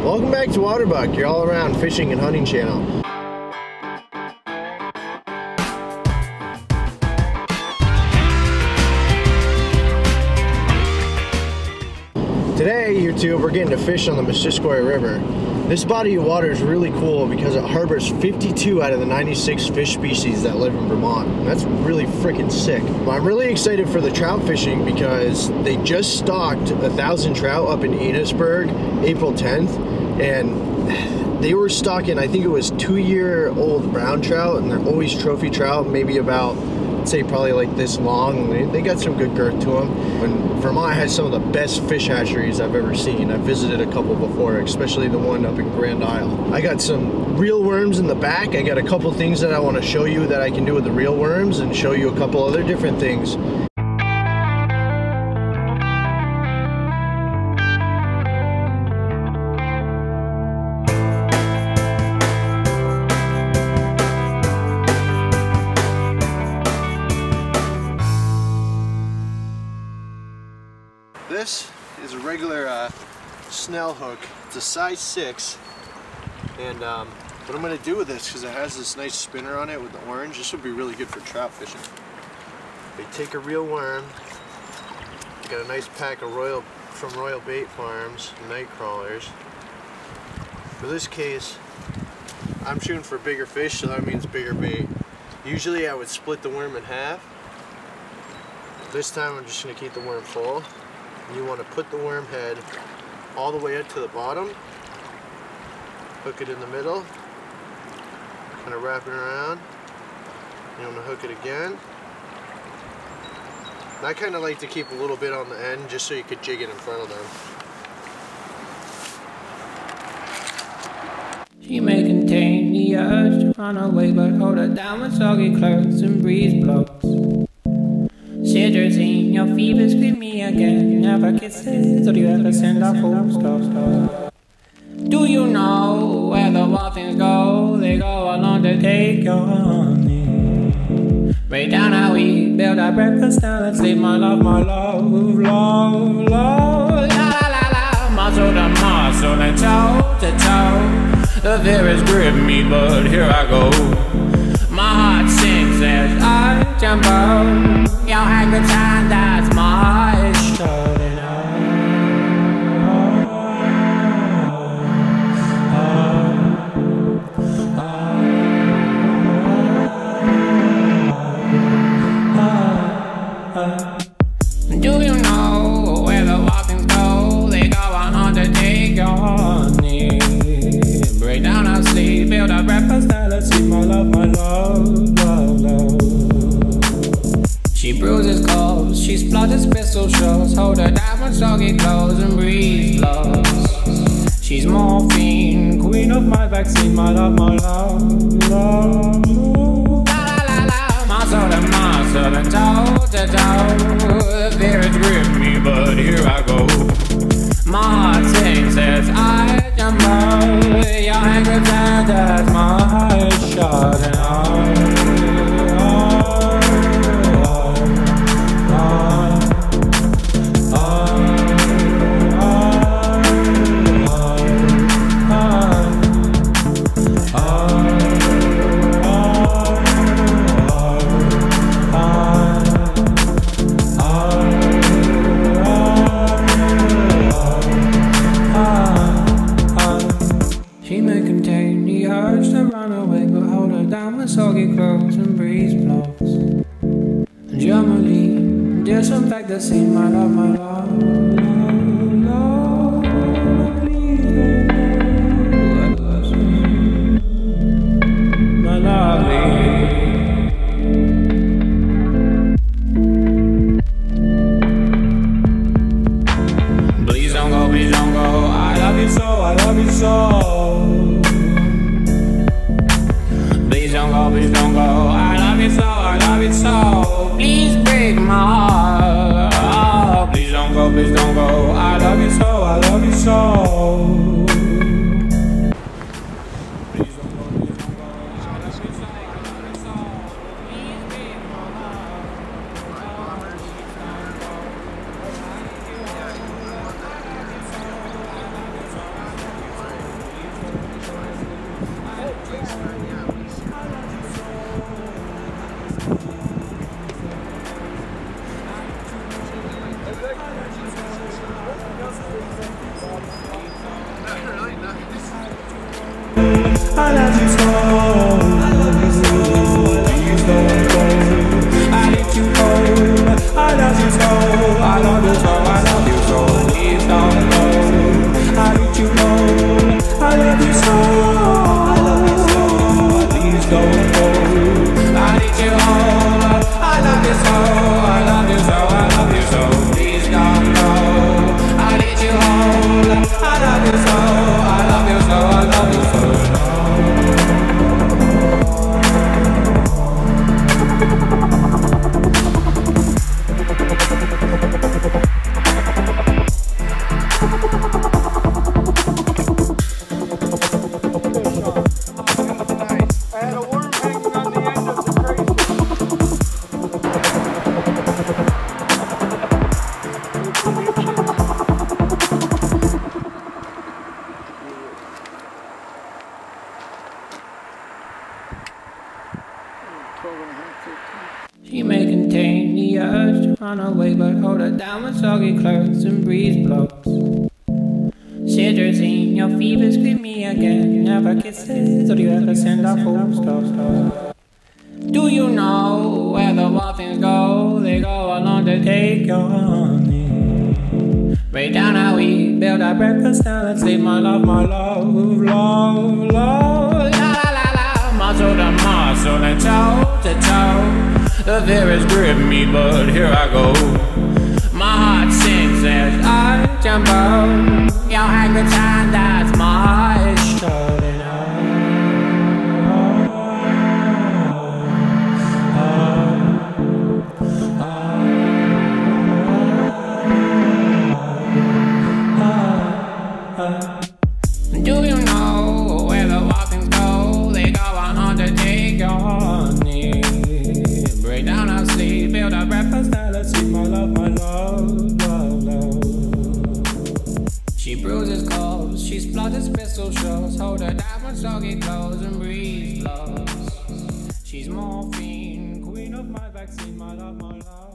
Welcome back to Waterbuck, your all-around fishing and hunting channel. Today, YouTube, we're getting to fish on the Missisquoi River. This body of water is really cool because it harbors 52 out of the 96 fish species that live in Vermont. That's really freaking sick. But I'm really excited for the trout fishing because they just stocked 1,000 trout up in Enosburg April 10th, and they were stocking, I think it was 2-year-old brown trout, and they're always trophy trout, maybe about, I'd say probably like this long. They got some good girth to them. And Vermont has some of the best fish hatcheries I've ever seen. I've visited a couple before, especially the one up in Grand Isle. I got some real worms in the back. I got a couple things that I want to show you that I can do with the real worms, and show you a couple other different things. This is a regular snell hook. It's a size 6, and what I'm going to do with this, because it has this nice spinner on it with the orange, this would be really good for trout fishing. They take a real worm. I got a nice pack of from Royal Bait Farms night crawlers. For this case, I'm shooting for bigger fish, so that means bigger bait. Usually I would split the worm in half. This time I'm just going to keep the worm full. You want to put the worm head all the way up to the bottom, hook it in the middle, kind of wrap it around. You want to hook it again. And I kind of like to keep a little bit on the end just so you could jig it in front of them. She may contain the urge to run away, but hold her down with soggy clothes and breeze blows. Shivers in your fever, scream me again. Never kisses, or do you ever send our fools close? Do you know where the wild things go? They go along to take your honey. Right down how we build our breakfast, now let's sleep, my love, love, love. La la la la, muscle to muscle and toe to toe. The fear has gripped me, but here I go. My heart sinks as I jump out. Your angry time, that's my shutting Do you know where the walkings go? They go on undertake your honey. Break down our sleep, build our breakfast, now let's see, my love, love, love. She bruises calls, she splutters pistol shows. Hold her down with soggy clothes and breeze blows. She's morphine, queen of my vaccine, my love, love. La la la la, muscle to muscle and toe to toe. The fear has gripped me, but here I go. My heart sings as I jump out. Your angry time, that's my shot, and she may contain the urge to run away, but hold her down with soggy clothes and breeze blows. And Germany, disinfect the scene, my love, my lovely. Please don't go, please don't go. I love you so, I love you so. Please don't go, please don't go. I love you so, I love you so. Please break my heart. Oh, please don't go, please don't go. I love you so, I love you so. I love you so, please don't go. I let you go. I love you so, I love you so, I love you so, please don't go. I let you go. I love you so, I love you so, please don't go. I let you go. I love you so, I love you so, I love you so, please don't go. I let you go. I love you so, I love you so, I love you so. She may contain the urge to run away, but hold her down with soggy clothes and breeze blocks. Cetirizine, your fevers grip me again. Never kisses, or do you ever send a full stop? Do you know where the wild things go? They go along to take your honey. Right down how we build our breakfast, now let's sleep, my love, love, love. La la la la, muscle to muscle and toe to toe. The fears grip me, but here I go. My heart sings as I jump out. Your hang the time, that's my shouting Do you know where the wild things go? They go on to take your honey. Break down our sleep, build our breakfast, now let's eat, my love, love, love. She bruises calls, she splutters pistol shots. Hold her down with soggy clothes and breeze blows. She's morphine, queen of my vaccine, my love, love.